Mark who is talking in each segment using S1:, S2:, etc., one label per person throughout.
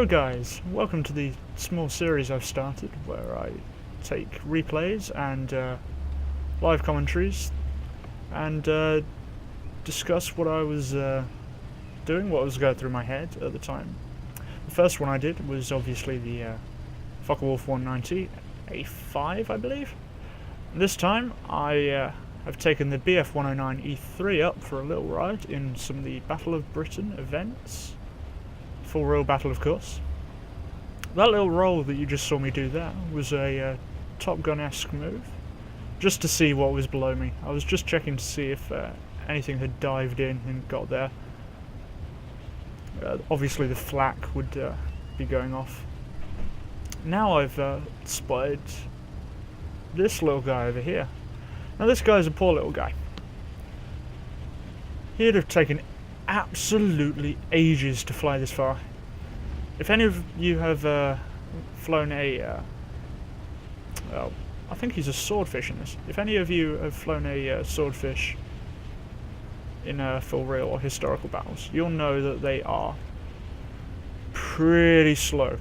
S1: Hello guys, welcome to the small series I've started where I take replays and live commentaries and discuss what I was doing, what was going through my head at the time. The first one I did was obviously the Focke-Wulf 190 A5, I believe. This time I have taken the BF 109 E3 up for a little ride in some of the Battle of Britain events. Full roll battle, of course. That little roll that you just saw me do there was a Top Gun-esque move, just to see what was below me. I was just checking to see if anything had dived in and got there. Obviously the flak would be going off. Now I've spotted this little guy over here. Now this guy's a poor little guy. He'd have taken absolutely ages to fly this far. If any of you have flown a well, I think he's a swordfish in this. If any of you have flown a swordfish in full real or historical battles, you'll know that they are pretty slow.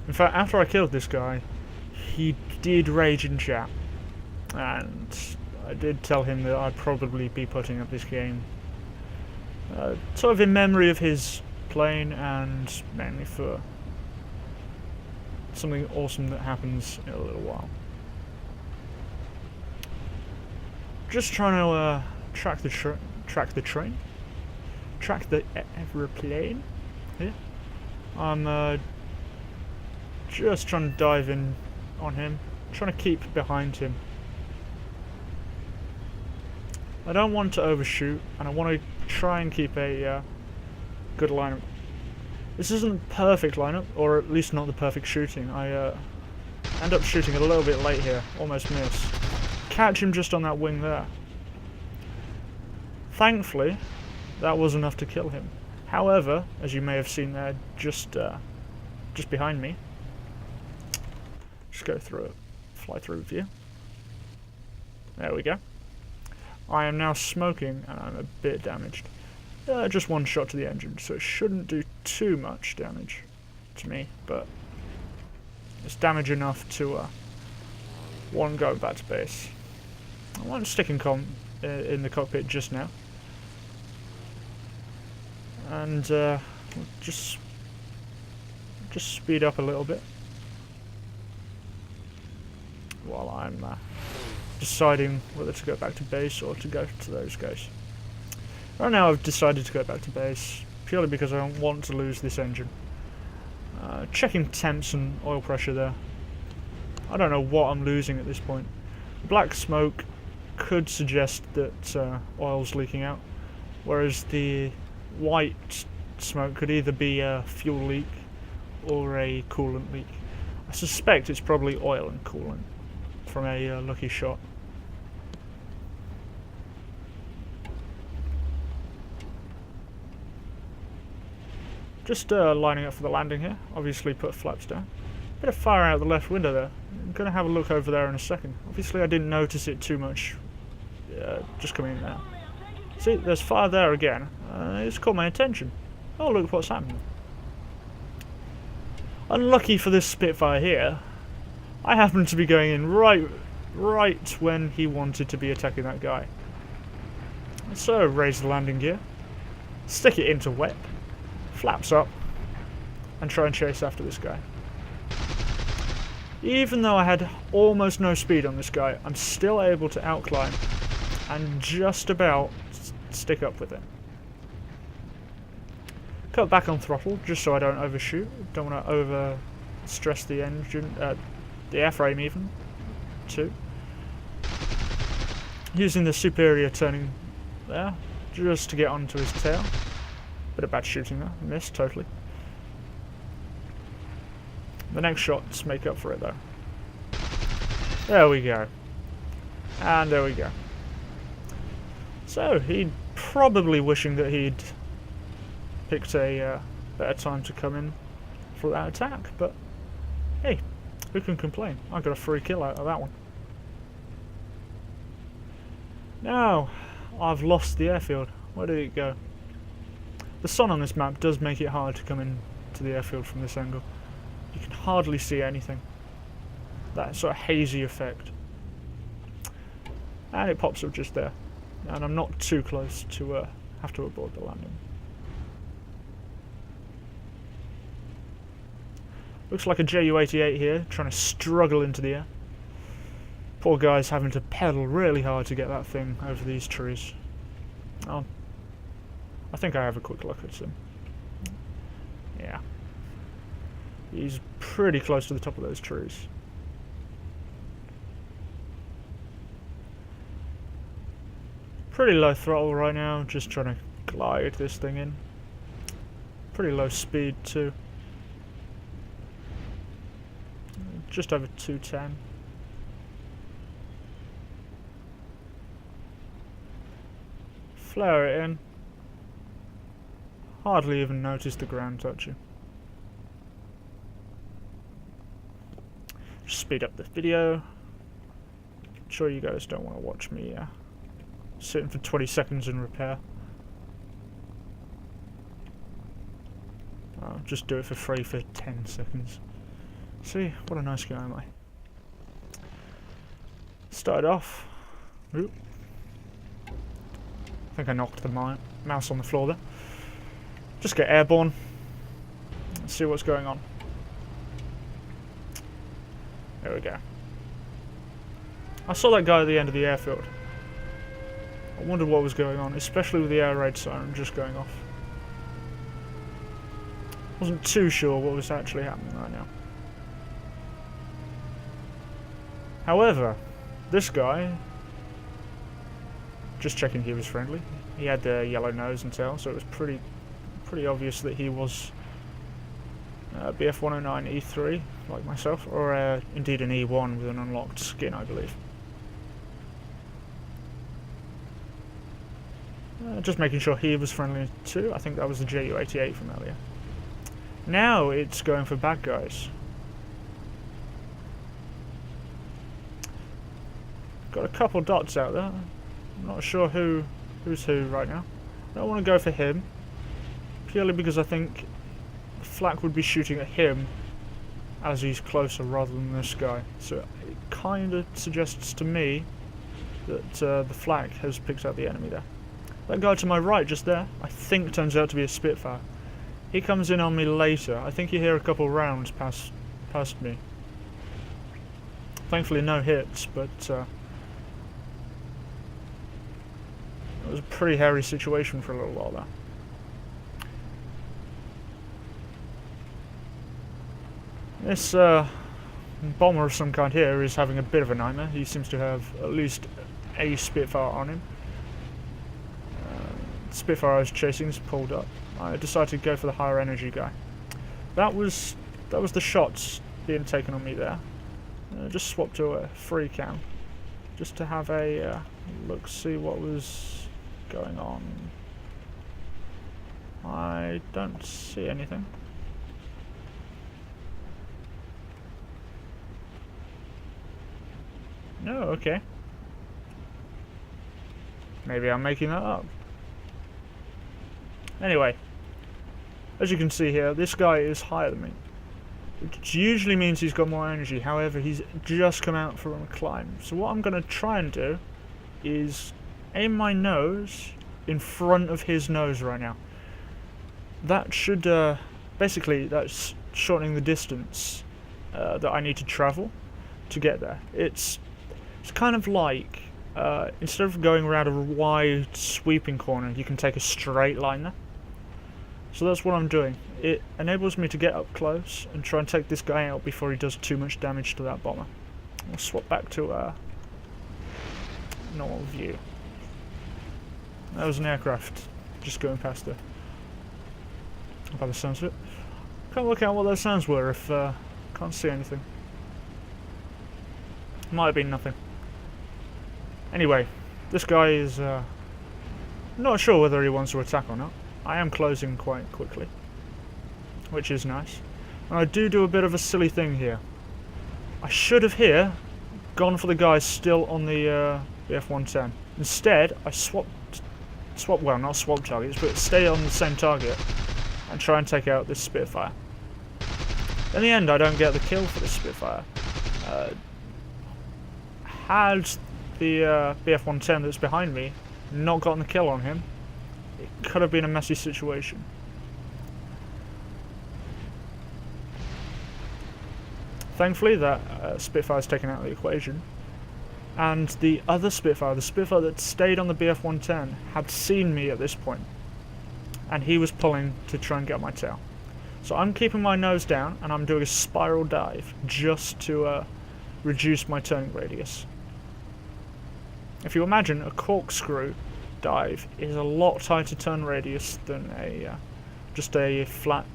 S1: In fact, after I killed this guy, he did rage in chat, and I did tell him that I'd probably be putting up this game sort of in memory of his plane and mainly for something awesome that happens in a little while. Just trying to track the aeroplane here. I'm just trying to dive in on him, trying to keep behind him. I don't want to overshoot, and I want to try and keep a good lineup. This isn't perfect lineup, or at least not the perfect shooting. I end up shooting a little bit late here, almost miss. Catch him just on that wing there. Thankfully, that was enough to kill him. However, as you may have seen there, just behind me, just go through it, fly through view. There we go. I am now smoking and I'm a bit damaged. Just one shot to the engine, so it shouldn't do too much damage to me, but it's damage enough to go back to base. I won't stick in the cockpit just now, and just speed up a little bit while I'm deciding whether to go back to base or to go to those guys. Right now I've decided to go back to base, purely because I don't want to lose this engine. Checking temps and oil pressure there. I don't know what I'm losing at this point. Black smoke could suggest that oil's leaking out, whereas the white smoke could either be a fuel leak or a coolant leak. I suspect it's probably oil and coolant from a lucky shot. Just lining up for the landing here. Obviously put flaps down. Bit of fire out the left window there. I'm going to have a look over there in a second. Obviously I didn't notice it too much just coming in now. See, there's fire there again. It's caught my attention. Oh, look what's happening. Unlucky for this Spitfire here, I happened to be going in right when he wanted to be attacking that guy. So raise the landing gear, stick it into wet, flaps up, and try and chase after this guy. Even though I had almost no speed on this guy, I'm still able to outclimb and just about stick up with it. Cut back on throttle just so I don't overshoot. Don't want to over stress the engine, the airframe even, too. Using the superior turning there, just to get onto his tail. Bit of bad shooting there, missed totally. The next shots make up for it though. There we go. And there we go. So, he'd probably wishing that he'd picked a better time to come in for that attack, but hey, who can complain? I got a free kill out of that one. Now, I've lost the airfield. Where did it go? The sun on this map does make it hard to come in to the airfield from this angle. You can hardly see anything. That sort of hazy effect. And it pops up just there. And I'm not too close to have to abort the landing. Looks like a Ju-88 here, trying to struggle into the air. Poor guy's having to pedal really hard to get that thing over these trees. Oh, I think I have a quick look at him. Yeah. He's pretty close to the top of those trees. Pretty low throttle right now, just trying to glide this thing in. Pretty low speed too. Just over 210. Flare it in. Hardly even notice the ground touching. Just speed up the video. I'm sure you guys don't want to watch me sitting for 20 seconds in repair. I'll just do it for free for 10 seconds. See, what a nice guy am I. Started off. Oop. I think I knocked the mouse on the floor there. Just get airborne. Let's see what's going on. There we go. I saw that guy at the end of the airfield. I wondered what was going on, especially with the air raid siren just going off. Wasn't too sure what was actually happening right now. However, this guy, just checking he was friendly. He had the yellow nose and tail, so it was pretty obvious that he was BF-109 E3, like myself, or indeed an E1 with an unlocked skin, I believe. Just making sure he was friendly too. I think that was the Ju-88 from earlier. Now it's going for bad guys. Got a couple dots out there. I'm not sure who's who right now. I don't want to go for him, purely because I think the flak would be shooting at him as he's closer rather than this guy. So it kind of suggests to me that the flak has picked out the enemy there. That guy to my right, just there, I think turns out to be a Spitfire. He comes in on me later. I think you hear a couple rounds past me. Thankfully no hits, but it was a pretty hairy situation for a little while there. This bomber of some kind here is having a bit of a nightmare. He seems to have at least a Spitfire on him. Spitfire I was chasing is pulled up. I decided to go for the higher energy guy. That was the shots being taken on me there. Just swapped to a free cam, just to have a look, see what was going on. I don't see anything. No, okay. Maybe I'm making that up. Anyway, as you can see here, this guy is higher than me, which usually means he's got more energy. However, he's just come out from a climb. So what I'm going to try and do is aim my nose in front of his nose right now. That should, basically, that's shortening the distance that I need to travel to get there. It's kind of like, instead of going around a wide sweeping corner, you can take a straight line there. So that's what I'm doing. It enables me to get up close and try and take this guy out before he does too much damage to that bomber. I'll swap back to normal view. That was an aircraft just going past there. By the sounds of it. Can't work out what those sounds were if can't see anything. Might have been nothing. Anyway, this guy is not sure whether he wants to attack or not. I am closing quite quickly, which is nice. And I do a bit of a silly thing here. I should have here gone for the guy still on the F-110. Instead, I swapped swap, well, not swap targets, but stay on the same target and try and take out this Spitfire. In the end, I don't get the kill for this Spitfire. Had the BF-110 that's behind me not gotten the kill on him, it could have been a messy situation. Thankfully, that Spitfire's taken out of the equation, and the other Spitfire, the Spitfire that stayed on the BF-110, had seen me at this point, and he was pulling to try and get my tail. So I'm keeping my nose down, and I'm doing a spiral dive just to reduce my turning radius. If you imagine, a corkscrew dive is a lot tighter turn radius than a just a flat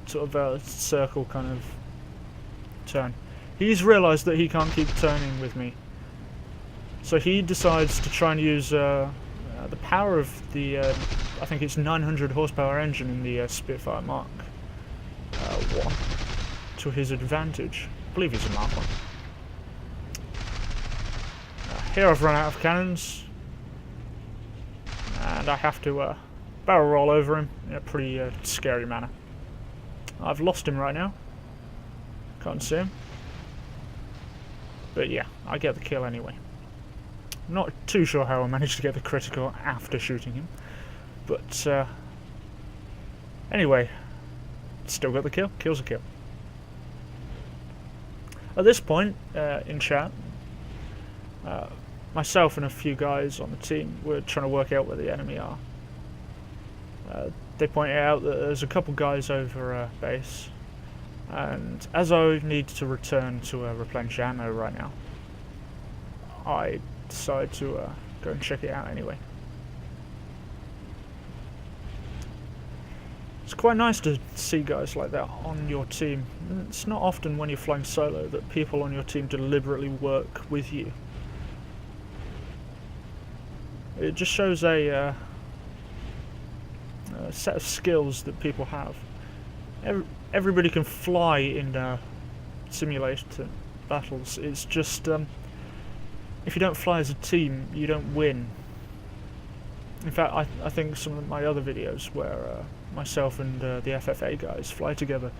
S1: sort of circle kind of turn. He's realised that he can't keep turning with me, so he decides to try and use the power of the I think it's 900 horsepower engine in the Spitfire Mark 1 to his advantage. I believe he's a Mark 1. Here I've run out of cannons, and I have to barrel roll over him in a pretty scary manner. I've lost him right now. Can't see him. But yeah, I get the kill anyway. I'm not too sure how I managed to get the critical after shooting him. But anyway, still got the kill. Kill's a kill. At this point, in chat, myself and a few guys on the team were trying to work out where the enemy are. They pointed out that there's a couple guys over base, and as I need to return to replenish ammo right now, I decided to go and check it out anyway. It's quite nice to see guys like that on your team. It's not often when you're flying solo that people on your team deliberately work with you. It just shows a set of skills that people have. Everybody can fly in simulator battles. It's just if you don't fly as a team, you don't win. In fact, I think some of my other videos where myself and the FFA guys fly together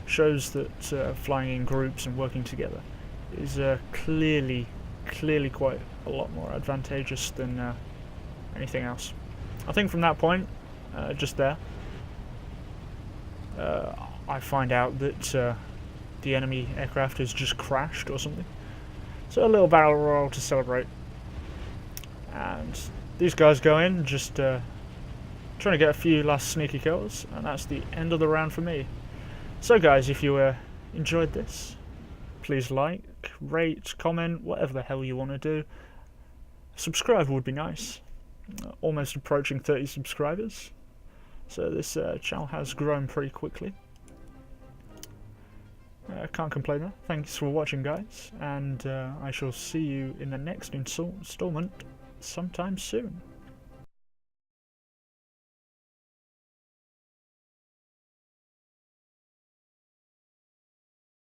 S1: shows that flying in groups and working together is clearly quite a lot more advantageous than anything else. I think from that point, just there, I find out that the enemy aircraft has just crashed or something. So a little barrel roll to celebrate. And these guys go in, just trying to get a few last sneaky kills, and that's the end of the round for me. So guys, if you enjoyed this, please like, rate, comment, whatever the hell you want to do. Subscribe would be nice. Almost approaching 30 subscribers, so this channel has grown pretty quickly. Can't complain there. Thanks for watching, guys, and I shall see you in the next installment sometime soon.